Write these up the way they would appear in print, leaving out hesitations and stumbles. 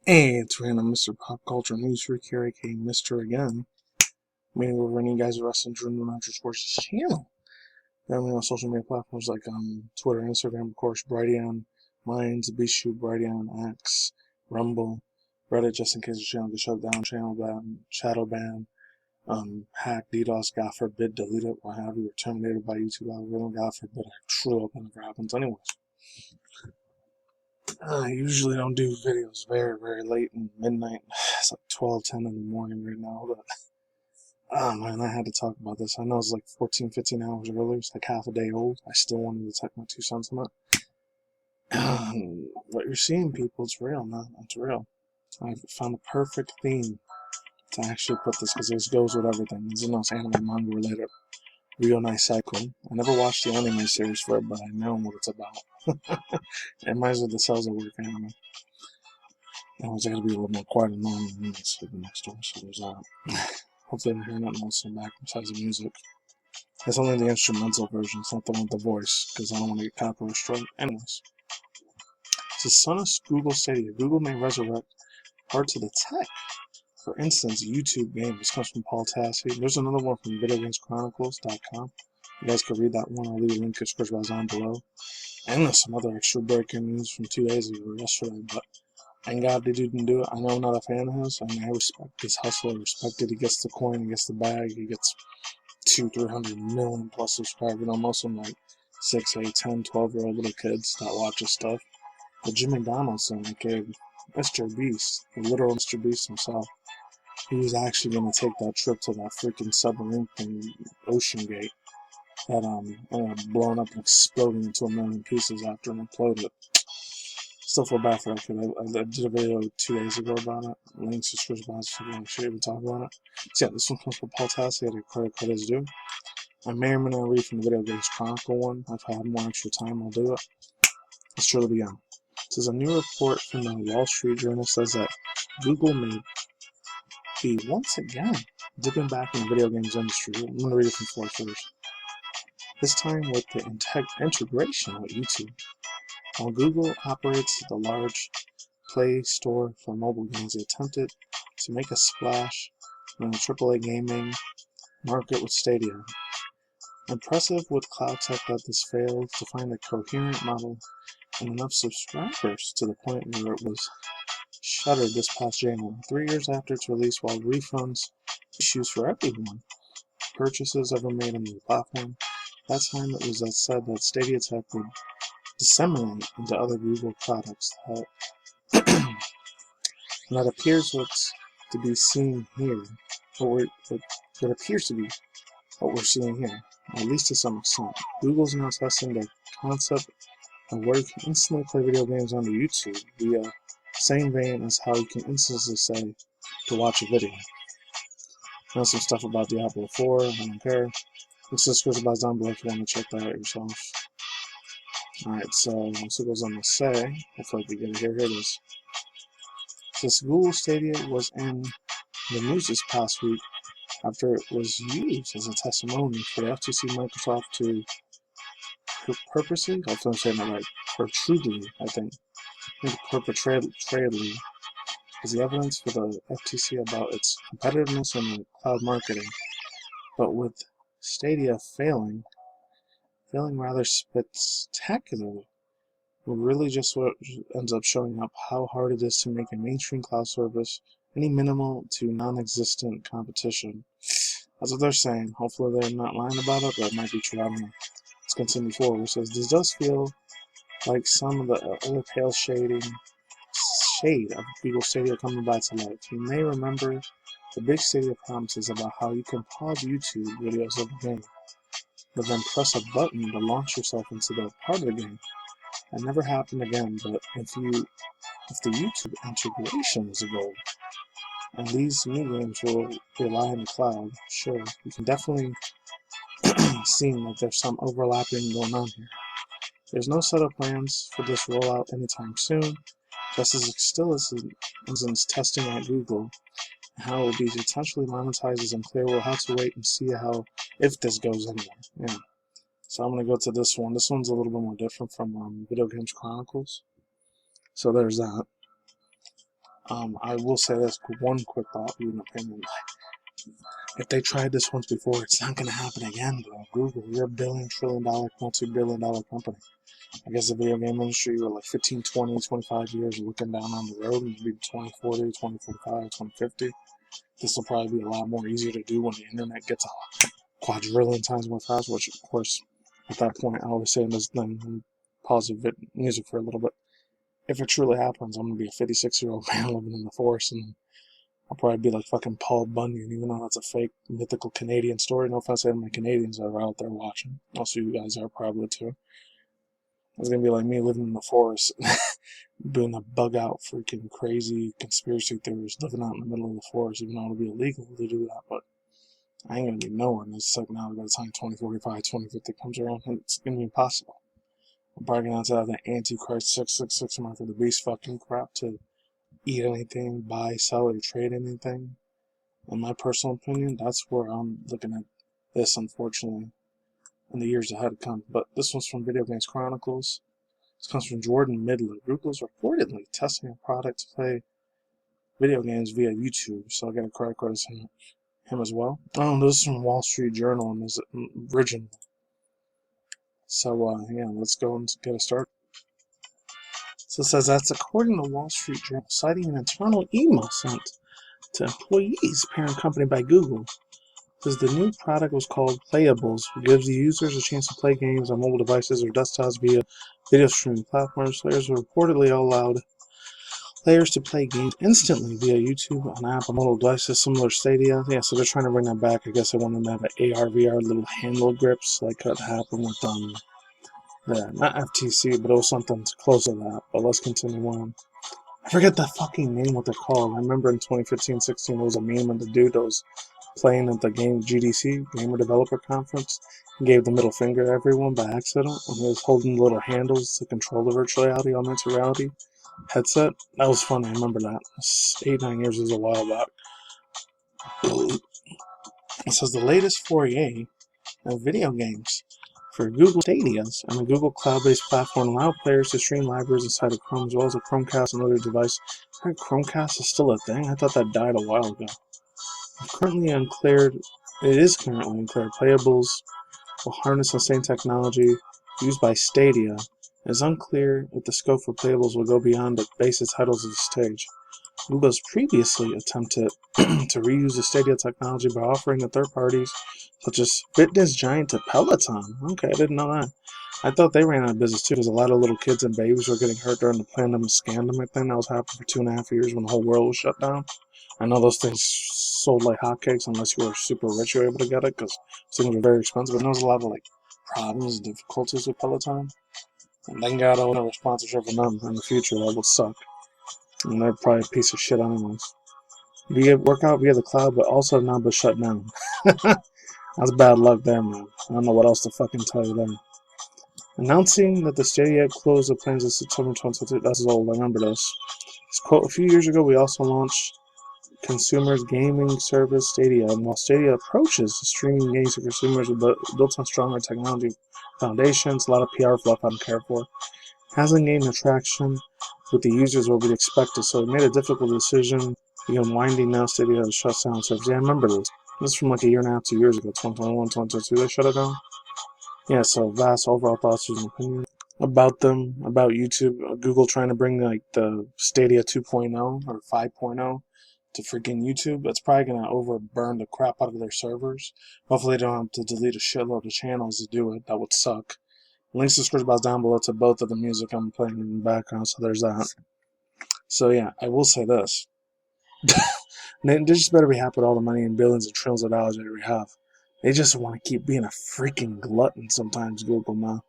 Hey, it's random Mr. Pop Culture News Freak here, aka Mr. Again. Meaning over any guys are wrestling during the Ninja Sports channel. Then we on social media platforms like Twitter, Instagram, of course, Bratty on Minds, BeastShoot, Bratty on X, Rumble, Reddit, just in case the channel gets shut down, channel ban, shadow ban, hack, DDoS, God forbid, delete it, what have you, or terminated by YouTube algorithm, God forbid, I truly hope it never happens anyways. I usually don't do videos very late in midnight. It's like 12:10 in the morning right now, but oh man, I had to talk about this. I know it's like 14, 15 hours earlier. It's like half a day old. I still wanted to take my 2 cents on it. What you're seeing, people, it's real, man. It's real. I found the perfect theme to actually put this because this goes with everything. It's a nice anime manga related. Real nice cycle. I never watched the anime series for it, but I know what it's about. It reminds me of the Cells at Work anime. I was able to be a little more quiet and normal than this for the next door, so there's that. Hopefully, I hear nothing else in the back besides the music. It's only the instrumental version, it's not the one with the voice, because I don't want to get copyright strike. Anyways, it's the son of Google Stadia. Google may resurrect parts of the tech. For instance, YouTube game. This comes from Paul Tassi. There's another one from VideoGamesChronicles.com. You guys could read that one. I'll leave a link in the description box down below. And there's some other extra breaking news from 2 days ago or yesterday, but thank God they didn't do it. I know I'm not a fan of his. I mean, I respect his hustle. I respect it. He gets the coin, he gets the bag, he gets 200-300 million plus subscribers. You know, most of them like 6, 8, 10, 12-year-old little kids that watch his stuff. But Jimmy Donaldson, aka MrBeast, the literal MrBeast himself, he was actually going to take that trip to that freaking submarine thing, ocenagate, that ended up blowing up and exploding into a million pieces after it imploded. Still feel bad for that kid. I did a video 2 days ago about it. Links, description box, if you want to share, we talk about it. So yeah, this one comes from Paul Tassi. I had a credit is due. I may or may not read from the Video Games Chronicle one. If I have more extra time, I'll do it. Let's truly begin. It says a new report from the Wall Street Journal says that Google may be once again dipping back in the video games industry. I'm going to read it from floor first. This time with the integration with YouTube. While Google operates the large Play Store for mobile games, they attempted to make a splash in the AAA gaming market with Stadia. Impressive with cloud tech that this failed to find a coherent model and enough subscribers to the point where it was shuttered this past January, 3 years after its release, while refunds issues for everyone purchases ever made on the platform. That time it was said that Stadia tech would disseminate into other Google products that appears what's to be seen here, what appears to be what we're seeing here, at least to some extent. Google's now testing the concept of where you can instantly play video games on YouTube via same vein as how you can instantly say to watch a video. Know some stuff about Diablo 4, I don't care. Links to the description box down below if you want to check that out yourself. Alright, so what it goes on to say, hopefully we get it here, here it is. Since Google Stadia was in the news this past week after it was used as a testimony for the FTC Microsoft to purposely, hopefully I'm saying that right, perpetually, I think perpetually, is the evidence for the FTC about its competitiveness in cloud marketing. But with Stadia failing rather spectacularly, it really just what ends up showing up how hard it is to make a mainstream cloud service any minimal to non-existent competition. That's what they're saying. Hopefully they're not lying about it, but it might be true. I don't know. Let's continue forward. It says, this does feel like some of the other pale shade of Google Stadia coming back to life. You may remember the big Stadia promises about how you can pause YouTube videos of the game, but then press a button to launch yourself into the part of the game. That never happened again, but if the YouTube integration is a goal, and these new games will rely on the cloud, sure, you can definitely seem like there's some overlapping going on here. There's no set of plans for this rollout anytime soon, just as it still is in testing at Google. How it will be potentially monetized is unclear. We'll have to wait and see if this goes anywhere. Yeah. So I'm going to go to this one. This one's a little bit more different from Video Games Chronicles. So there's that. I will say this one quick thought, an opinion. If they tried this once before, it's not going to happen again, bro. Google, you're a $1 trillion, multi-billion dollar company. I guess the video game industry, you're like 15, 20, 25 years looking down on the road, maybe 2040, 2045, 2050. This will probably be a lot more easier to do when the internet gets a quadrillion times more fast, which, of course, at that point, I always say this, then pause the music for a little bit. If it truly happens, I'm going to be a 56-year-old man living in the forest, and I'll probably be like fucking Paul Bunyan, even though that's a fake, mythical Canadian story. No offense to any of my Canadians that are out there watching. Also, you guys are probably too. It's going to be like me living in the forest, being a bug-out, freaking crazy conspiracy theorist living out in the middle of the forest, even though it'll be illegal to do that, but I ain't going to be nowhere. And it's like now by the time 2045, 2050 comes around, it's going to be impossible. I'm probably going to have to have the Antichrist 666 mark of the beast fucking crap to eat anything, buy, sell, or trade anything. In my personal opinion, that's where I'm looking at this, unfortunately, in the years ahead to come. But this one's from Video Games Chronicles. This comes from Jordan Midler. Google's reportedly testing a product to play video games via YouTube, so I'll get a credit card to him as well. Oh, this is from Wall Street Journal and is original. So, yeah, let's go and get a start. So it says that's according to Wall Street Journal, citing an internal email sent to employees, parent company by Google. Says the new product was called Playables, which gives the users a chance to play games on mobile devices or desktops via video streaming platforms. Players were reportedly allowed players to play games instantly via YouTube on app or mobile devices similar to Stadia. Yeah, so they're trying to bring that back. I guess they want them to have an AR, VR little handle grips like what happened with not FTC, but it was something close to that. But let's continue on. I forget the fucking name, what they're called. I remember in 2015-16 there was a meme of the dude that was playing at the game GDC, Gamer Developer Conference. He gave the middle finger to everyone by accident when he was holding little handles to control the virtual reality, augmented reality headset. That was funny, I remember that. 8-9 years was a while back. It says the latest foray of video games for Google Stadias and the Google cloud-based platform allow players to stream libraries inside of Chrome as well as a Chromecast and other device. I think Chromecast is still a thing. I thought that died a while ago. It is currently uncleared. Playables will harness the same technology used by Stadia. It is unclear if the scope for Playables will go beyond the basic titles of the stage. Google has previously attempted to reuse the Stadia technology by offering to third parties such as fitness giant to Peloton. Okay, I didn't know that. I thought they ran out of business too because a lot of little kids and babies were getting hurt during the pandemic scandemic thing that was happening for 2.5 years when the whole world was shut down. I know those things sold like hotcakes unless you were super rich, you were able to get it because things were very expensive. But there was a lot of like problems and difficulties with Peloton. And thank God I will never sponsorship for them in the future. That would suck. And they're probably a piece of shit anyways. Workout via the cloud, but also now been shut down. That's bad luck there, man. I don't know what else to fucking tell you there. Announcing that the Stadia closed the plans in September 2022. That's old, I remember this. It's quote, a few years ago we also launched consumers gaming service Stadia, and while Stadia approaches streaming games to consumers with built on stronger technology foundations, a lot of PR fluff I don't care for, hasn't gained traction with the users what we'd expected, so it made a difficult decision. Began winding down Stadia to shut down service. Yeah, I remember this. This is from like a year and a half, 2 years ago, 2021, 2022. They shut it down. Yeah, so vast overall thoughts and opinion about them, about YouTube. Google trying to bring like the Stadia 2.0 or 5.0 to freaking YouTube. That's probably going to overburn the crap out of their servers. Hopefully they don't have to delete a shitload of channels to do it. That would suck. Links to the description box down below to both of the music I'm playing in the background, so there's that. So yeah, I will say this. They just better be happy with all the money and billions and trillions of dollars that we have. They just want to keep being a freaking glutton sometimes, Google, man.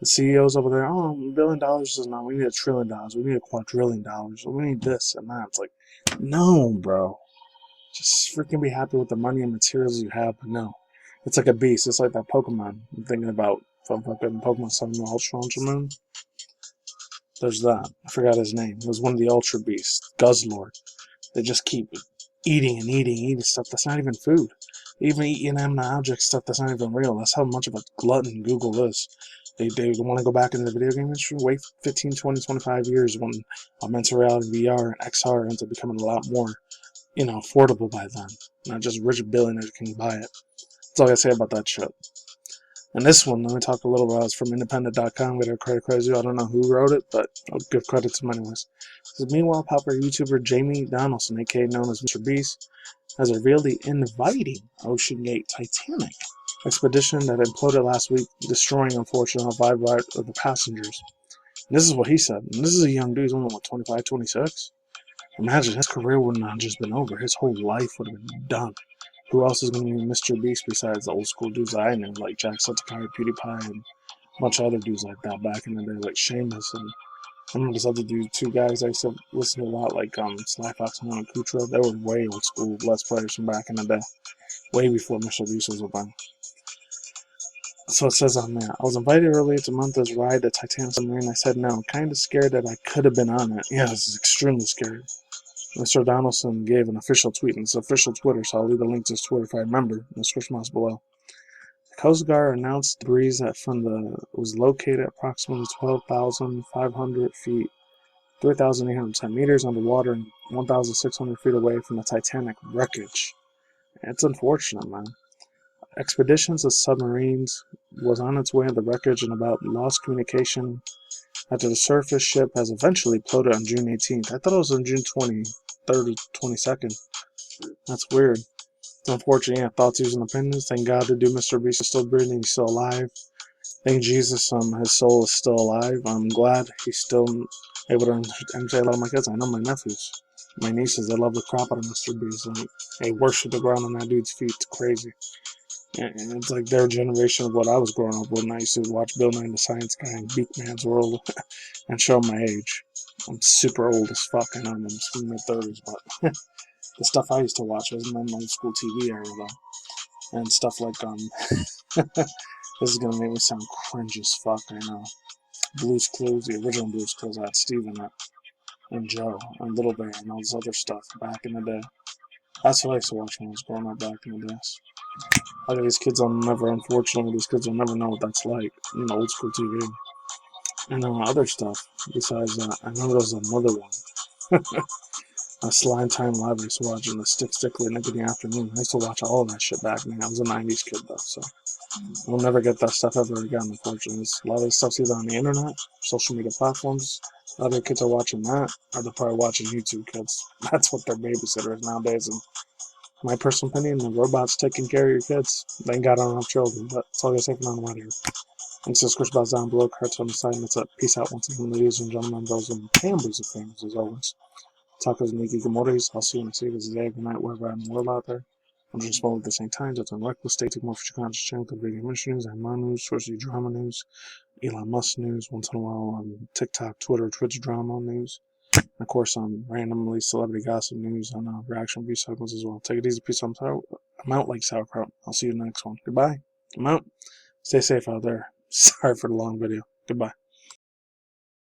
The CEOs over there, oh, $1 billion is not, we need $1 trillion, we need $2 quadrillion, we need this and that. It's like, no, bro. Just freaking be happy with the money and materials you have, but no. It's like a beast. It's like that Pokemon I'm thinking about from fucking Pokemon Sun and Ultra Moon. There's that. I forgot his name. It was one of the Ultra Beasts, Guzzlord. They just keep eating and eating stuff that's not even food. They even eat inanimate object stuff that's not even real. That's how much of a glutton Google is. They want to go back into the video game industry, wait 15, 20, 25 years when augmented reality, VR, and XR ends up becoming a lot more, affordable by then. Not just rich billionaires can buy it. That's all I gotta say about that shit. And this one, let me talk a little about. It's from independent.com. Got a credit due. I don't know who wrote it, but I'll give credit to him anyways. It says, meanwhile, popular YouTuber Jamie Donaldson, aka known as MrBeast, has revealed the inviting ocenagate Titanic expedition that imploded last week, destroying, unfortunately, 5 of the passengers. And this is what he said. And this is a young dude. He's only, 25, 26? Imagine his career wouldn't have just been over. His whole life would have been done. Who else is going to be MrBeast besides the old school dudes I knew, like Jacksepticeye, PewDiePie, and a bunch of other dudes like that back in the day, like Seamus, and I remember this other dude, 2 guys I used to listen to a lot, like Sly Fox and Kutra. They were way old school Let's Players from back in the day, way before MrBeast was around. So it says on there, I was invited earlier to Month's ride the Titanic submarine. I said no, I'm kind of scared that I could have been on it. Yeah, this is extremely scary. Mr. Donaldson gave an official tweet, and it's official Twitter, so I'll leave a link to his Twitter if I remember in the description box below. The Coast Guard announced debris that was located at approximately 12,500 feet, 3,810 meters underwater, and 1,600 feet away from the Titanic wreckage. It's unfortunate, man. Expeditions of submarines was on its way to the wreckage and about lost communication after the surface ship has eventually imploded on June 18th. I thought it was on June 23rd or 22nd. That's weird. It's unfortunate. Yeah, thoughts, views, and opinions. Thank God the dude MrBeast is still breathing. He's still alive. Thank Jesus, his soul is still alive. I'm glad he's still able to entertain a lot of my kids. I know my nephews, my nieces, they love the crap out of MrBeast. And they worship the ground on that dude's feet. It's crazy. And it's like their generation of what I was growing up with. And I used to watch Bill Nye the Science Guy and Beakman's World and show my age. I'm super old as fuck. I know I'm in my mid-30s, but the stuff I used to watch was in the old school TV era, though. And stuff like, this is gonna make me sound cringe as fuck, I know. Blue's Clues, the original Blue's Clues, I had Steve in it, and Joe, and Little Bear, and all this other stuff back in the day. That's what I used to watch when I was growing up back in the days. Like these kids unfortunately, these kids will never know what that's like in the old school TV. And other stuff, besides that, I remember there was another one. A Slime Time Live I used to watch in the Stickly Nick in the afternoon. I used to watch all of that shit back then. I was a 90s kid, though, so we'll never get that stuff ever again, unfortunately. A lot of this stuff's either on the internet, social media platforms. Other kids are watching that, or they're probably watching YouTube kids. That's what their babysitter is nowadays. And my personal opinion, the robot's taking care of your kids. They ain't got enough children, but that's all I gotta say for now. I'm out of here. Links to the description box down below, cards on the side, and that's it. Peace out once again, ladies and gentlemen, those and families of things, as always. Tacos and Nikki Gamores. I'll see you in the series today, every night, wherever I'm in the world out there. I'm just smoking at the same time. That's on reckless. Stay tuned more for your conscious channel. The video ministry news, and my news, sources drama news, Elon Musk news, once in a while on TikTok, Twitter, Twitch drama news. And of course, randomly celebrity gossip news on reaction review segments as well. Take it easy. Peace. I'm out like sauerkraut. I'll see you in the next one. Goodbye. I'm out. Stay safe out there. Sorry for the long video. Goodbye.